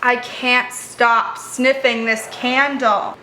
I can't stop sniffing this candle.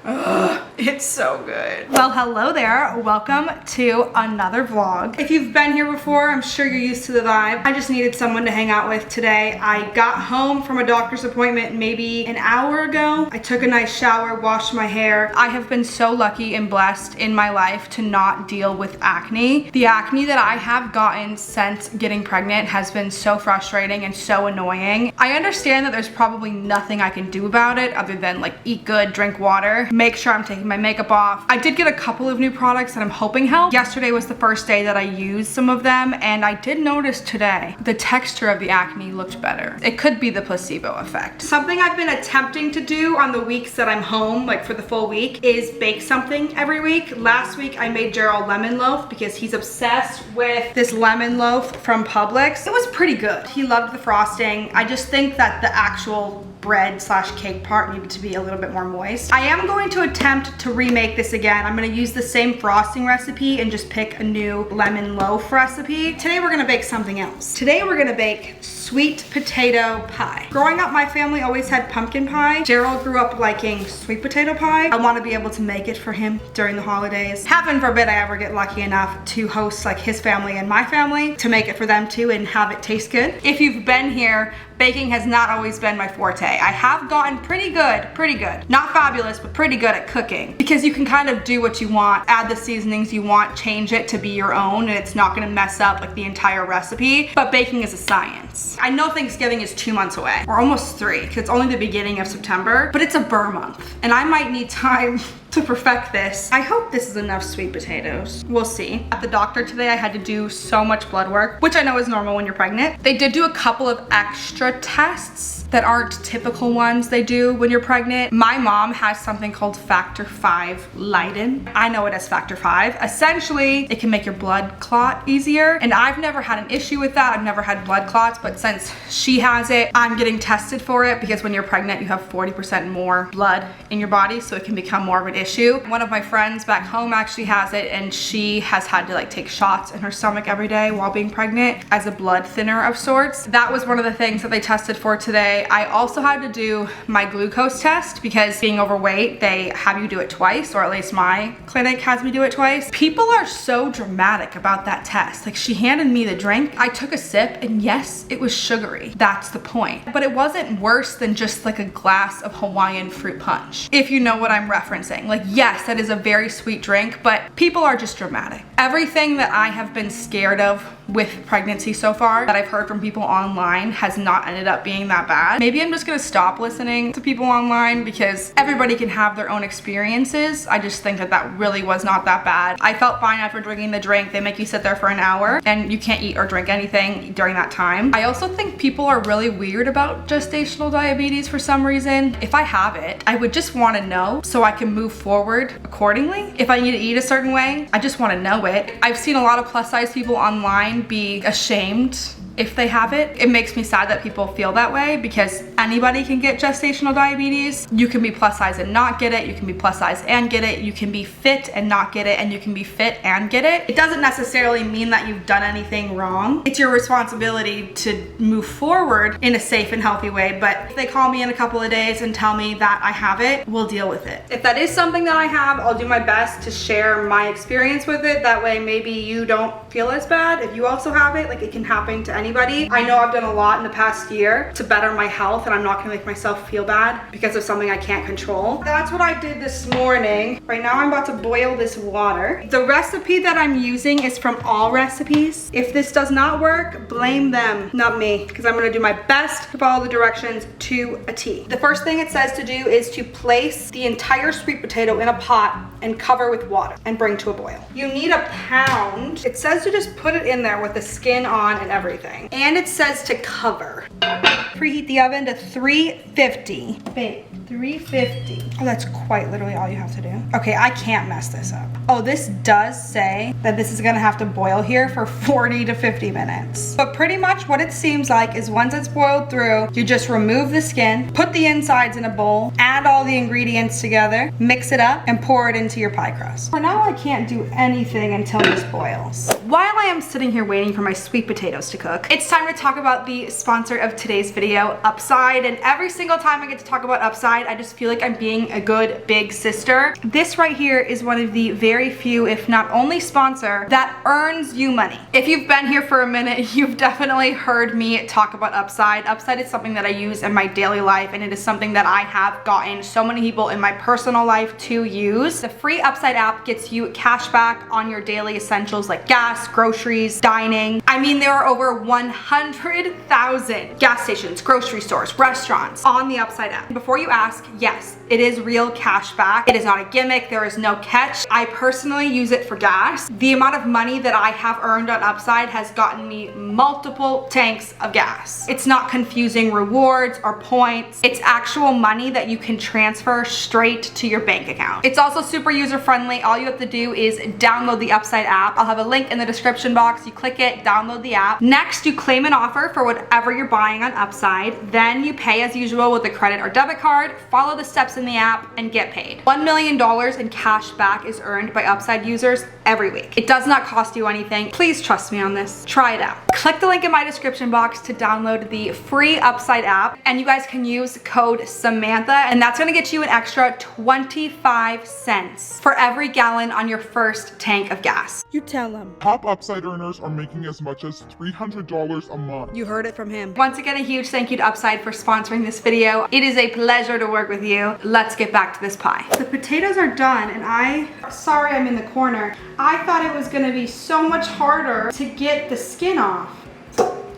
Ugh, it's so good. Well, hello there. Welcome to another vlog. If you've been here before, I'm sure you're used to the vibe. I just needed someone to hang out with today. I got home from a doctor's appointment maybe an hour ago. I took a nice shower, washed my hair. I have been so lucky and blessed in my life to not deal with acne. The acne that I have gotten since getting pregnant has been so frustrating and so annoying. I understand that there's probably nothing I can do about it other than like eat good, drink water, make sure I'm taking my makeup off. I did get a couple of new products that I'm hoping help. Yesterday was the first day that I used some of them, and I did notice today the texture of the acne looked better. It could be the placebo effect. Something I've been attempting to do on the weeks that I'm home, like for the full week, is bake something every week. Last week I made Gerald lemon loaf because he's obsessed with this lemon loaf from Publix. It was pretty good. He loved the frosting. I just think that the actual bread slash cake part needed to be a little bit more moist. I am going to attempt to remake this again. I'm gonna use the same frosting recipe and just pick a new lemon loaf recipe. Today we're gonna bake something else. Today we're gonna bake sweet potato pie. Growing up, my family always had pumpkin pie. Gerald grew up liking sweet potato pie. I want to be able to make it for him during the holidays. Heaven forbid I ever get lucky enough to host like his family and my family, to make it for them too and have it taste good. If you've been here, baking has not always been my forte. I have gotten pretty good. Not fabulous, but pretty good at cooking, because you can kind of do what you want, add the seasonings you want, change it to be your own, and it's not gonna mess up like the entire recipe. But baking is a science. I know Thanksgiving is 2 months away, or almost 3, because it's only the beginning of September, but it's a burr month, and I might need time to perfect this. I hope this is enough sweet potatoes. We'll see. At the doctor today, I had to do so much blood work, which I know is normal when you're pregnant. They did do a couple of extra tests that aren't typical ones they do when you're pregnant. My mom has something called factor V Leiden. I know it as factor V. Essentially, it can make your blood clot easier, and I've never had an issue with that. I've never had blood clots, but since she has it, I'm getting tested for it, because when you're pregnant, you have 40% more blood in your body, so it can become more of an issue. One of my friends back home actually has it, and she has had to like take shots in her stomach every day while being pregnant as a blood thinner of sorts. That was one of the things that they tested for today. I also had to do my glucose test, because being overweight, they have you do it twice, or at least my clinic has me do it twice. People are so dramatic about that test. Like, she handed me the drink, I took a sip, and yes, it was sugary. That's the point. But it wasn't worse than just like a glass of Hawaiian fruit punch, if you know what I'm referencing. Like, yes, that is a very sweet drink, but people are just dramatic. Everything that I have been scared of with pregnancy so far that I've heard from people online has not ended up being that bad. Maybe I'm just gonna stop listening to people online, because everybody can have their own experiences. I just think that that really was not that bad. I felt fine after drinking the drink. They make you sit there for an hour and you can't eat or drink anything during that time. I also think people are really weird about gestational diabetes for some reason. If I have it, I would just want to know so I can move forward accordingly. If I need to eat a certain way, I just want to know it. I've seen a lot of plus size people online be ashamed if they have it. It makes me sad that people feel that way, because anybody can get gestational diabetes. You can be plus size and not get it. You can be plus size and get it. You can be fit and not get it, and you can be fit and get it. It doesn't necessarily mean that you've done anything wrong. It's your responsibility to move forward in a safe and healthy way. But if they call me in a couple of days and tell me that I have it, we'll deal with it. If that is something that I have, I'll do my best to share my experience with it. That way maybe you don't feel as bad if you also have it. Like, it can happen to anybody. I know I've done a lot in the past year to better my health, and I'm not gonna make myself feel bad because of something I can't control. That's what I did this morning. Right now I'm about to boil this water. The recipe that I'm using is from All Recipes. If this does not work, blame them, not me, because I'm gonna do my best to follow the directions to a T. The first thing it says to do is to place the entire sweet potato in a pot and cover with water and bring to a boil. You need a pound. It says to just put it in there with the skin on and everything. And it says to cover. Preheat the oven to 350. Bake 350. Oh, that's quite literally all you have to do. Okay, I can't mess this up. Oh, this does say that this is gonna have to boil here for 40 to 50 minutes. But pretty much what it seems like is once it's boiled through, you just remove the skin, put the insides in a bowl, add all the ingredients together, mix it up, and pour it into your pie crust. For now, I can't do anything until this boils. while I am sitting here waiting for my sweet potatoes to cook, it's time to talk about the sponsor of today's video, Upside. And every single time I get to talk about Upside, I just feel like I'm being a good big sister. This right here is one of the very few, if not only sponsor, that earns you money. If you've been here for a minute, you've definitely heard me talk about Upside. Upside is something that I use in my daily life, and it is something that I have gotten so many people in my personal life to use. The free Upside app gets you cash back on your daily essentials like gas, groceries, dining. I mean, there are over 100,000 gas stations, grocery stores, restaurants on the Upside app. Before you ask, yes, it is real cash back. It is not a gimmick. There is no catch. I personally use it for gas. The amount of money that I have earned on Upside has gotten me multiple tanks of gas. It's not confusing rewards or points. It's actual money that you can transfer straight to your bank account. It's also super user friendly. All you have to do is download the Upside app. I'll have a link in the description box. You click it, download the app. Next, you claim an offer for whatever you're buying on Upside. Then you pay as usual with a credit or debit card, follow the steps in the app, and get paid. $1 million in cash back is earned by Upside users every week. It does not cost you anything. Please trust me on this. Try it out. Click the link in my description box to download the free Upside app, and you guys can use code Samantha, and that's gonna get you an extra 25 cents for every gallon on your first tank of gas. You tell him. Top Upside earners are making as much as $300 a month. You heard it from him. Once again, a huge thank you to Upside for sponsoring this video. It is a pleasure to work with you. Let's get back to this pie. The potatoes are done, and sorry I'm in the corner. I thought it was gonna be so much harder to get the skin off.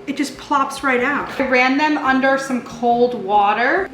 It just plops right out. I ran them under some cold water.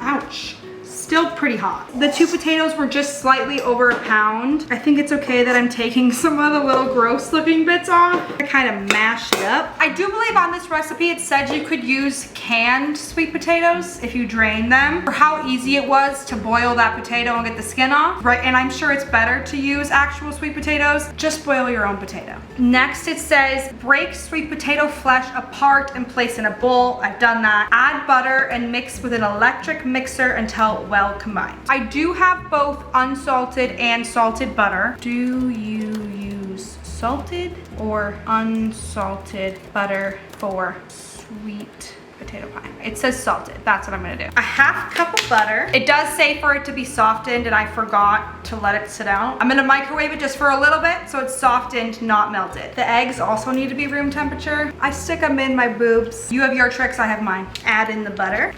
Ouch. Still pretty hot. The two potatoes were just slightly over a pound. I think it's okay that I'm taking some of the little gross looking bits off. I kind of mashed it up. I do believe on this recipe it said you could use canned sweet potatoes if you drain them, for how easy it was to boil that potato and get the skin off, right? And I'm sure it's better to use actual sweet potatoes. Just boil your own potato. Next it says break sweet potato flesh apart and place in a bowl. I've done that. Add butter and mix with an electric mixer until well combined. I do have both unsalted and salted butter. Do you use salted or unsalted butter for sweet potato pie? It says salted. That's what I'm gonna do. A half cup of butter. It does say for it to be softened, and I forgot to let it sit out. I'm gonna microwave it just for a little bit so it's softened, not melted. The eggs also need to be room temperature. I stick them in my boobs. You have your tricks, I have mine. Add in the butter.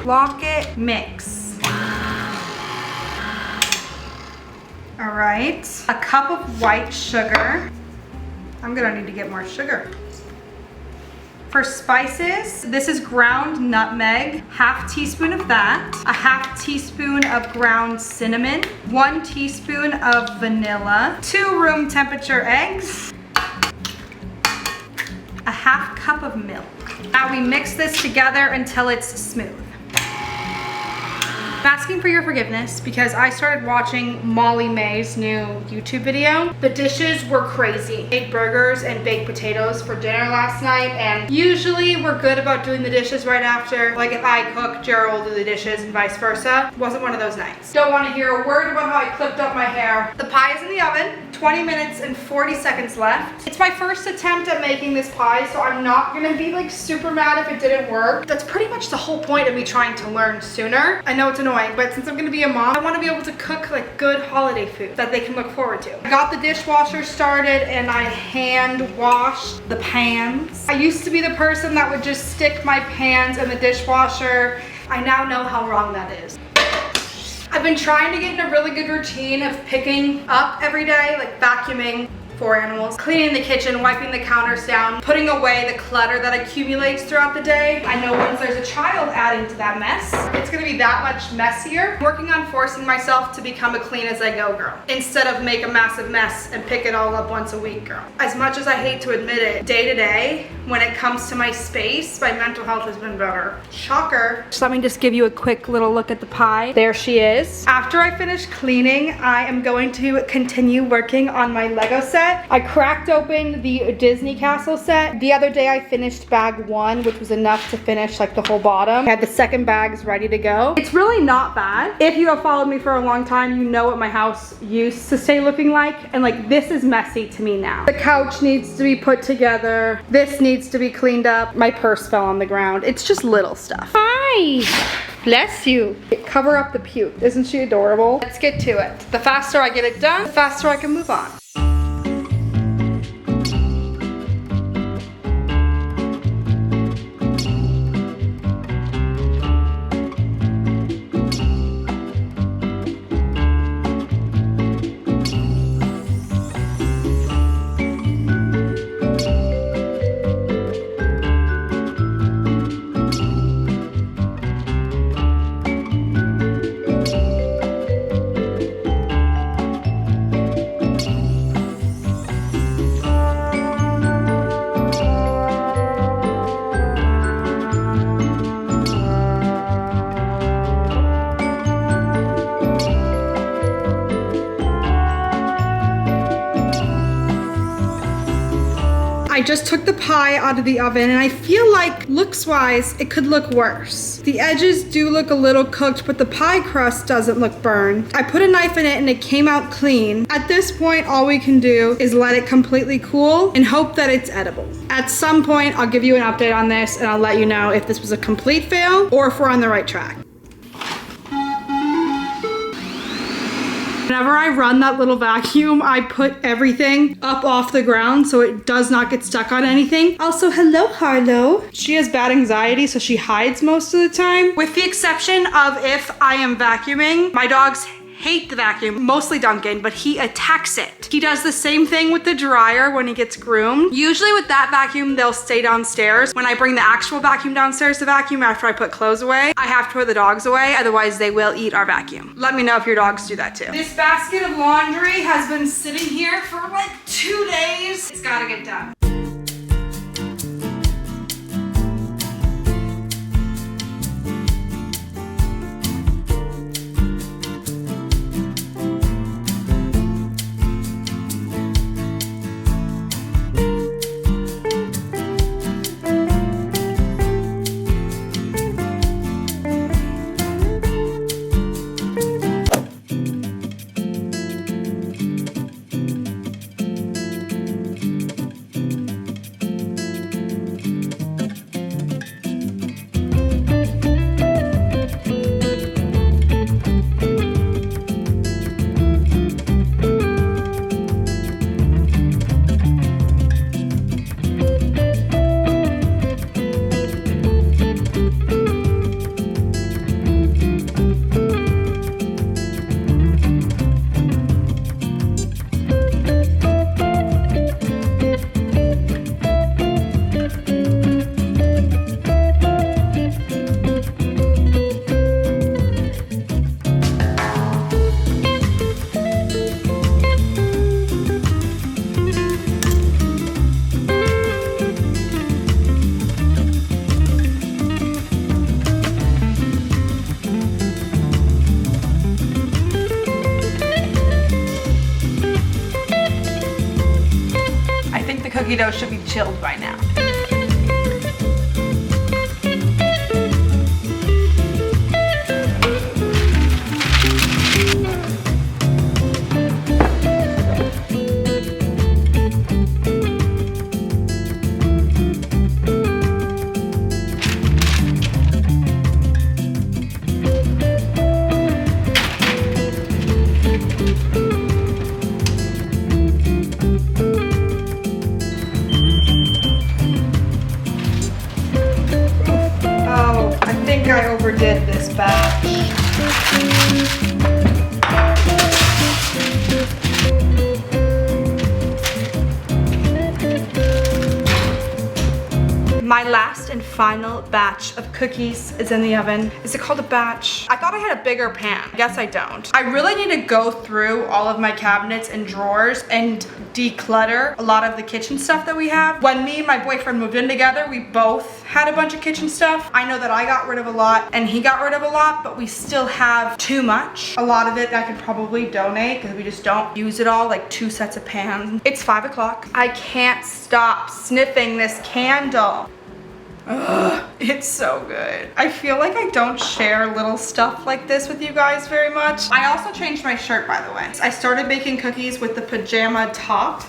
Lock it, mix. All right, a cup of white sugar. I'm gonna need to get more sugar. For spices, this is ground nutmeg, half teaspoon of that, a half teaspoon of ground cinnamon, 1 teaspoon of vanilla, 2 room temperature eggs, a half cup of milk. Now we mix this together until it's smooth. I'm asking for your forgiveness because I started watching Molly May's new YouTube video. The dishes were crazy. Ate burgers and baked potatoes for dinner last night, and usually we're good about doing the dishes right after. Like if I cook, Gerald will do the dishes and vice versa. It wasn't one of those nights. Don't want to hear a word about how I clipped up my hair. The pie is in the oven. 20 minutes and 40 seconds left. It's my first attempt at making this pie, so I'm not gonna be like super mad if it didn't work. That's pretty much the whole point of me trying to learn sooner. I know it's annoying, but since I'm gonna be a mom, I wanna be able to cook like good holiday food that they can look forward to. I got the dishwasher started and I hand washed the pans. I used to be the person that would just stick my pans in the dishwasher. I now know how wrong that is. I've been trying to get in a really good routine of picking up every day, like vacuuming for animals, cleaning the kitchen, wiping the counters down, putting away the clutter that accumulates throughout the day. I know once there's a child adding to that mess, it's gonna be that much messier. I'm working on forcing myself to become a clean as I go girl, instead of make a massive mess and pick it all up once a week girl. As much as I hate to admit it, day to day, when it comes to my space, my mental health has been better. Shocker. So let me just give you a quick little look at the pie. There she is. After I finish cleaning, I am going to continue working on my Lego set. set. I cracked open the Disney Castle set. The other day I finished bag 1, which was enough to finish like the whole bottom. I had the second bags ready to go. It's really not bad. If you have followed me for a long time, you know what my house used to stay looking like. And like, this is messy to me now. The couch needs to be put together. This needs to be cleaned up. My purse fell on the ground. It's just little stuff. Hi. Bless you. Cover up the puke. Isn't she adorable? Let's get to it. The faster I get it done, the faster I can move on. I just took the pie out of the oven and I feel like looks wise, it could look worse. The edges do look a little cooked, but the pie crust doesn't look burned. I put a knife in it and it came out clean. At this point, all we can do is let it completely cool and hope that it's edible. At some point, I'll give you an update on this and I'll let you know if this was a complete fail or if we're on the right track. Whenever I run that little vacuum, I put everything up off the ground so it does not get stuck on anything. Also, hello, Harlow. She has bad anxiety, so she hides most of the time. With the exception of if I am vacuuming, my dogs hate the vacuum, mostly Duncan, but he attacks it. He does the same thing with the dryer when he gets groomed. Usually with that vacuum, they'll stay downstairs. When I bring the actual vacuum downstairs to vacuum after I put clothes away, I have to put the dogs away, otherwise they will eat our vacuum. Let me know if your dogs do that too. This basket of laundry has been sitting here for like 2 days. It's gotta get done. Cookie dough should be chilled by now. I overdid this batch. My last and final batch of cookies is in the oven. Is it called a batch? I thought I had a bigger pan. I guess I don't. I really need to go through all of my cabinets and drawers and declutter a lot of the kitchen stuff that we have. When me and my boyfriend moved in together, we both had a bunch of kitchen stuff. I know that I got rid of a lot and he got rid of a lot, but we still have too much. A lot of it I could probably donate because we just don't use it all, like 2 sets of pans. It's 5 o'clock. I can't stop sniffing this candle. Ugh, it's so good. I feel like I don't share little stuff like this with you guys very much. I also changed my shirt, by the way. I started baking cookies with the pajama top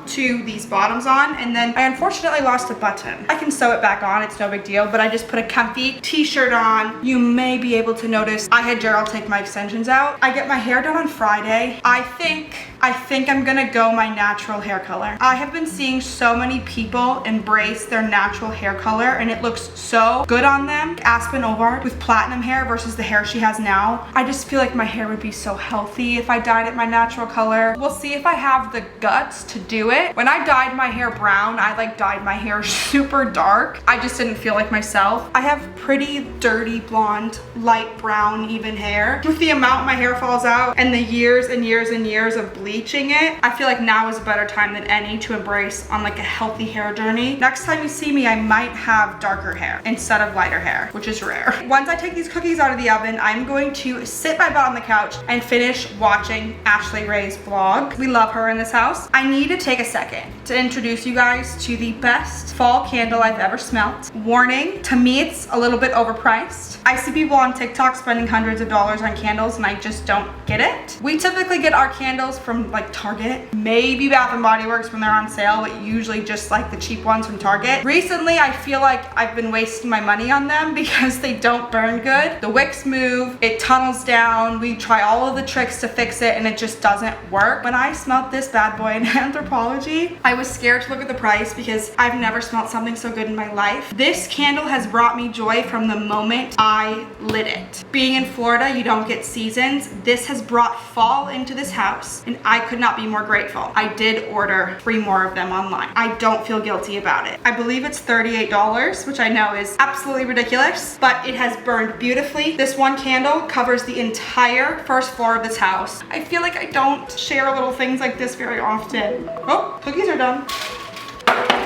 to these bottoms on, and then I unfortunately lost a button. I can sew it back on, it's no big deal, but I just put a comfy t-shirt on. You may be able to notice I had Gerald take my extensions out. I get my hair done on Friday. I think I'm gonna go my natural hair color. I have been seeing so many people embrace their natural hair color and it looks so good on them. Aspen Ovard with platinum hair versus the hair she has now. I just feel like my hair would be so healthy if I dyed it my natural color. We'll see if I have the guts to do it. When I dyed my hair brown, I like dyed my hair super dark. I just didn't feel like myself. I have pretty dirty blonde, light brown, even hair. With the amount my hair falls out and the years and years and years of bleaching it, I feel like now is a better time than any to embrace on like a healthy hair journey. Next time you see me, I might have darker hair instead of lighter hair, which is rare. Once I take these cookies out of the oven, I'm going to sit my butt on the couch and finish watching Ashley Ray's vlog. We love her in this house. I need to take a second to introduce you guys to the best fall candle I've ever smelt. Warning, to me it's a little bit overpriced. I see people on TikTok spending hundreds of dollars on candles and I just don't get it. We typically get our candles from like Target, maybe Bath & Body Works when they're on sale, but usually just like the cheap ones from Target. Recently, I feel like I've been wasting my money on them because they don't burn good. The wicks move, it tunnels down, we try all of the tricks to fix it and it just doesn't work. When I smelled this bad boy in Anthropologie, I was scared to look at the price because I've never smelled something so good in my life. This candle has brought me joy from the moment I lit it. Being in Florida, you don't get seasons. This has brought fall into this house and I could not be more grateful. I did order 3 more of them online. I don't feel guilty about it. I believe it's $38, which I know is absolutely ridiculous, but it has burned beautifully. This one candle covers the entire first floor of this house. I feel like I don't share little things like this very often. Oh, cookies are done.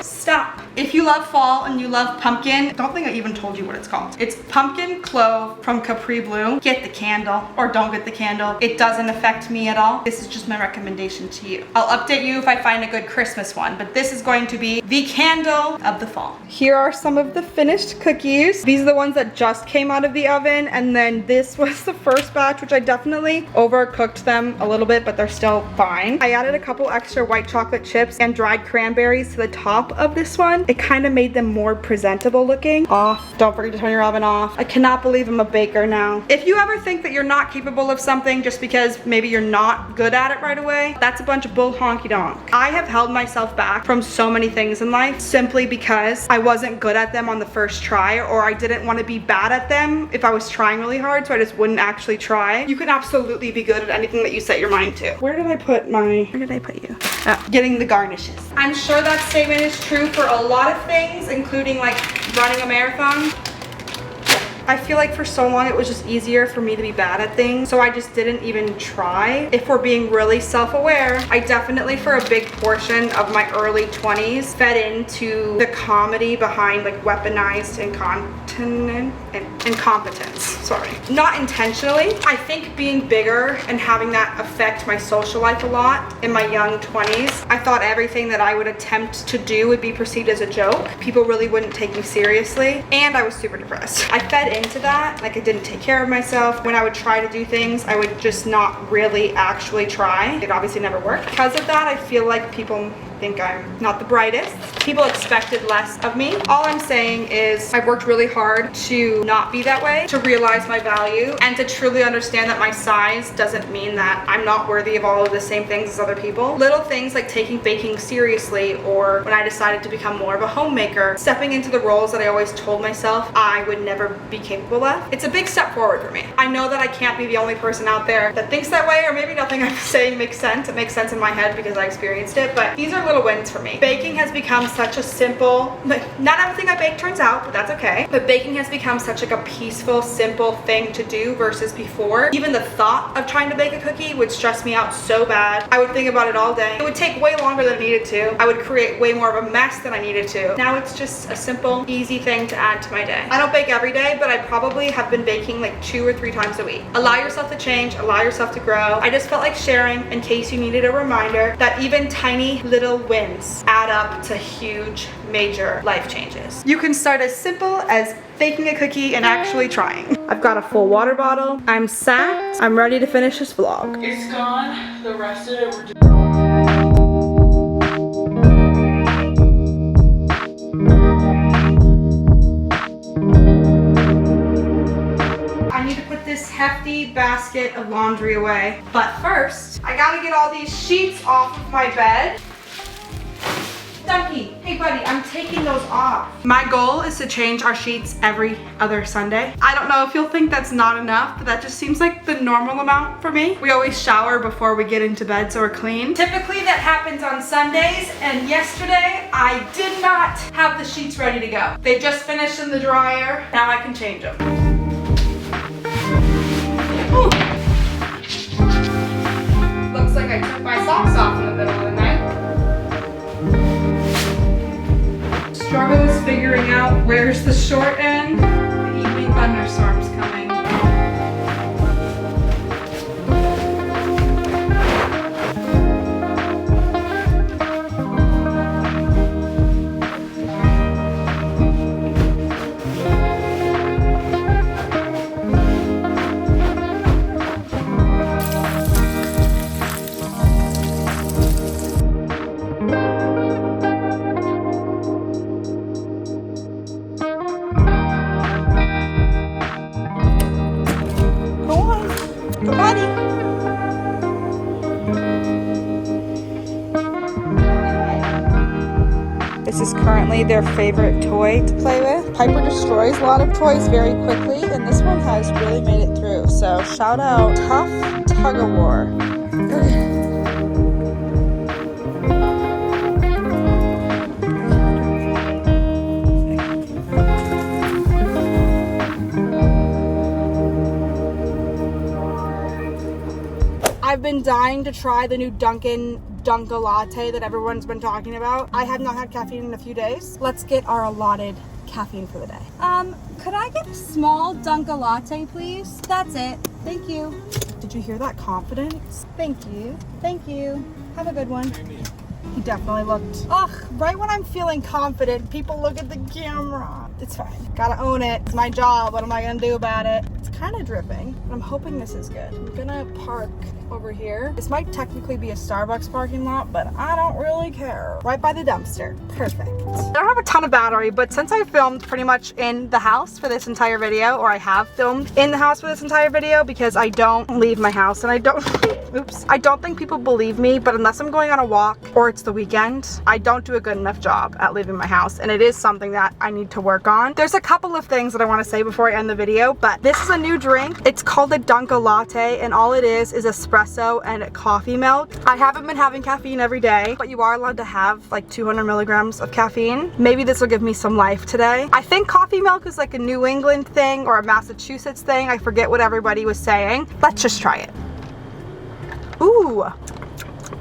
Stop. If you love fall and you love pumpkin, I don't think I even told you what it's called. It's pumpkin clove from Capri Blue. Get the candle or don't get the candle. It doesn't affect me at all. This is just my recommendation to you. I'll update you if I find a good Christmas one, but this is going to be the candle of the fall. Here are some of the finished cookies. These are the ones that just came out of the oven, and then this was the first batch, which I definitely overcooked them a little bit, but they're still fine. I added a couple extra white chocolate chips and dried cranberries to the top of this one. It kind of made them more presentable looking. Off. Don't forget to turn your oven off. I cannot believe I'm a baker now. If you ever think that you're not capable of something just because maybe you're not good at it right away, that's a bunch of bull honky donk. I have held myself back from so many things in life simply because I wasn't good at them on the first try, or I didn't want to be bad at them if I was trying really hard, so I just wouldn't actually try. You can absolutely be good at anything that you set your mind to. Where did I put you? Oh, getting the garnishes. I'm sure that statement is true for a lot of things, including like running a marathon. I feel like for so long it was just easier for me to be bad at things, so I just didn't even try. If we're being really self-aware, I definitely for a big portion of my early 20s fed into the comedy behind like weaponized incompetence. Sorry. Not intentionally. I think being bigger and having that affect my social life a lot in my young 20s, I thought everything that I would attempt to do would be perceived as a joke. People really wouldn't take me seriously, and I was super depressed. I fed into that. Like, I didn't take care of myself. When I would try to do things, I would just not really actually try. It obviously never worked. Because of that, I feel like people think I'm not the brightest. People expected less of me. All I'm saying is I've worked really hard to not be that way, to realize my value, and to truly understand that my size doesn't mean that I'm not worthy of all of the same things as other people. Little things like taking baking seriously, or when I decided to become more of a homemaker, stepping into the roles that I always told myself I would never be capable of. It's a big step forward for me. I know that I can't be the only person out there that thinks that way, or maybe nothing I'm saying makes sense. It makes sense in my head because I experienced it, but these are little wins for me. Baking has become such a simple, not everything I bake turns out, but that's okay. But baking has become such like a peaceful, simple thing to do versus before. Even the thought of trying to bake a cookie would stress me out so bad. I would think about it all day. It would take way longer than it needed to. I would create way more of a mess than I needed to. Now it's just a simple, easy thing to add to my day. I don't bake every day, but I probably have been baking like 2 or 3 times a week. Allow yourself to change, allow yourself to grow. I just felt like sharing in case you needed a reminder that even tiny little wins add up to huge, major life changes. You can start as simple as baking a cookie and actually trying. I've got a full water bottle. I'm set. I'm ready to finish this vlog. It's gone. The rest of it we're just I need to put this hefty basket of laundry away. But first, I gotta get all these sheets off of my bed. Ducky, hey buddy, I'm taking those off. My goal is to change our sheets every other Sunday. I don't know if you'll think that's not enough, but that just seems like the normal amount for me. We always shower before we get into bed so we're clean. Typically that happens on Sundays, and yesterday I did not have the sheets ready to go. They just finished in the dryer. Now I can change them. Ooh. Looks like I took my socks off in the middle of the night. Struggle is figuring out where's the short end. The evening thunderstorm's coming. This is currently their favorite toy to play with. Piper destroys a lot of toys very quickly, and this one has really made it through. So shout out Tough Tug of War. I've been dying to try the new Dunkin' Dunka Latte that everyone's been talking about. I have not had caffeine in a few days. Let's get our allotted caffeine for the day. Could I get a small Dunka Latte, please? That's it. Thank you. Did you hear that confidence? Thank you. Thank you. Have a good one. He definitely looked, ugh, right when I'm feeling confident, people look at the camera. It's fine. Gotta own it. It's my job. What am I gonna do about it? It's kind of dripping, but I'm hoping this is good. I'm gonna park over here. This might technically be a Starbucks parking lot, but I don't really care. Right by the dumpster. Perfect. I don't have a ton of battery, but since I filmed pretty much in the house for this entire video, or I have filmed in the house for this entire video because I don't leave my house and I don't, oops, I don't think people believe me, but unless I'm going on a walk or it's the weekend, I don't do a good enough job at leaving my house, and it is something that I need to work on. There's a couple of things that I want to say before I end the video, but this is a new drink. It's called a Dunka Latte, and all it is espresso and coffee milk. I haven't been having caffeine every day, but you are allowed to have like 200 milligrams of caffeine. Maybe this will give me some life today. I think coffee milk is like a New England thing or a Massachusetts thing. I forget what everybody was saying. Let's just try it. Ooh.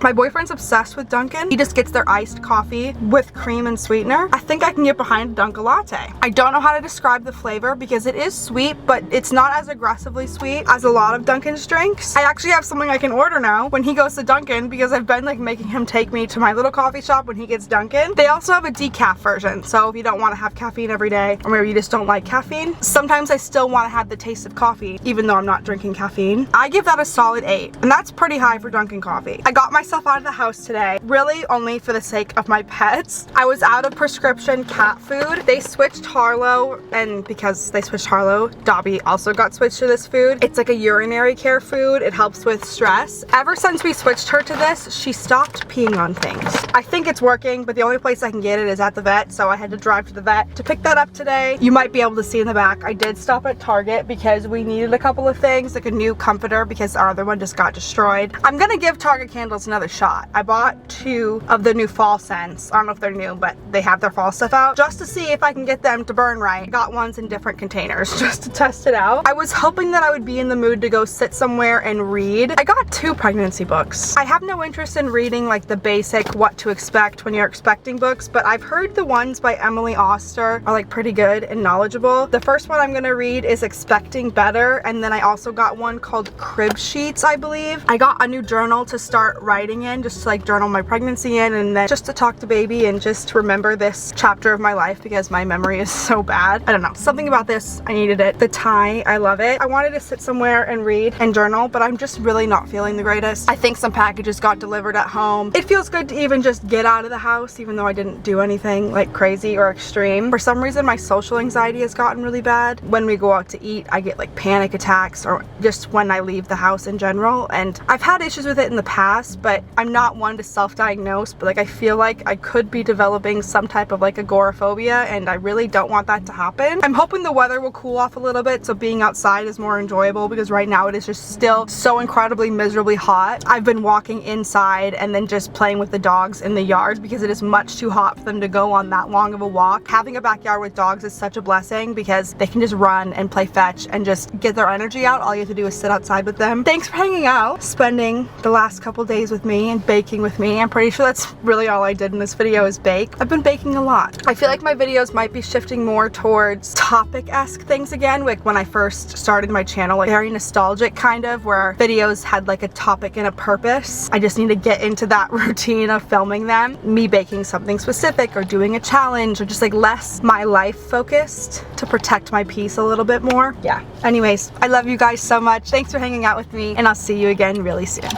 My boyfriend's obsessed with Dunkin'. He just gets their iced coffee with cream and sweetener. I think I can get behind a Dunka Latte. I don't know how to describe the flavor because it is sweet, but it's not as aggressively sweet as a lot of Dunkin's drinks. I actually have something I can order now when he goes to Dunkin' because I've been like making him take me to my little coffee shop when he gets Dunkin'. They also have a decaf version, so if you don't want to have caffeine every day, or maybe you just don't like caffeine, sometimes I still want to have the taste of coffee even though I'm not drinking caffeine. I give that a solid 8, and that's pretty high for Dunkin' coffee. I got myself out of the house today, really only for the sake of my pets. I was out of prescription cat food. They switched Harlow, and because they switched Harlow, Dobby also got switched to this food. It's like a urinary care food. It helps with stress. Ever since we switched her to this, she stopped peeing on things. I think it's working, but the only place I can get it is at the vet, so I had to drive to the vet to pick that up today. You might be able to see in the back, I did stop at Target because we needed a couple of things, like a new comforter because our other one just got destroyed. I'm gonna give Target candles another another shot. I bought 2 of the new fall scents. I don't know if they're new, but they have their fall stuff out, just to see if I can get them to burn right. Got ones in different containers just to test it out. I was hoping that I would be in the mood to go sit somewhere and read. I got 2 pregnancy books. I have no interest in reading like the basic what to expect when you're expecting books, but I've heard the ones by Emily Oster are like pretty good and knowledgeable. The first one I'm gonna read is Expecting Better, and then I also got one called Crib Sheets, I believe. I got a new journal to start writing in, just to like journal my pregnancy in, and then just to talk to baby and just remember this chapter of my life because my memory is so bad. I don't know, something about this, I needed it. The tie, I love it. I wanted to sit somewhere and read and journal, but I'm just really not feeling the greatest. I think some packages got delivered at home. It feels good to even just get out of the house, even though I didn't do anything like crazy or extreme. For some reason, my social anxiety has gotten really bad. When we go out to eat, I get like panic attacks, or just when I leave the house in general. And I've had issues with it in the past, but I'm not one to self-diagnose, but like I feel like I could be developing some type of like agoraphobia, and I really don't want that to happen. I'm hoping the weather will cool off a little bit so being outside is more enjoyable, because right now it is just still so incredibly miserably hot. I've been walking inside and then just playing with the dogs in the yard because it is much too hot for them to go on that long of a walk. Having a backyard with dogs is such a blessing because they can just run and play fetch and just get their energy out. All you have to do is sit outside with them. Thanks for hanging out, spending the last couple days with me and baking with me. I'm pretty sure that's really all I did in this video is bake. I've been baking a lot. I feel like my videos might be shifting more towards topic-esque things again, like when I first started my channel, like very nostalgic kind of, where videos had like a topic and a purpose. I just need to get into that routine of filming them, me baking something specific or doing a challenge, or just like less my life focused to protect my peace a little bit more. Yeah. Anyways, I love you guys so much. Thanks for hanging out with me, and I'll see you again really soon.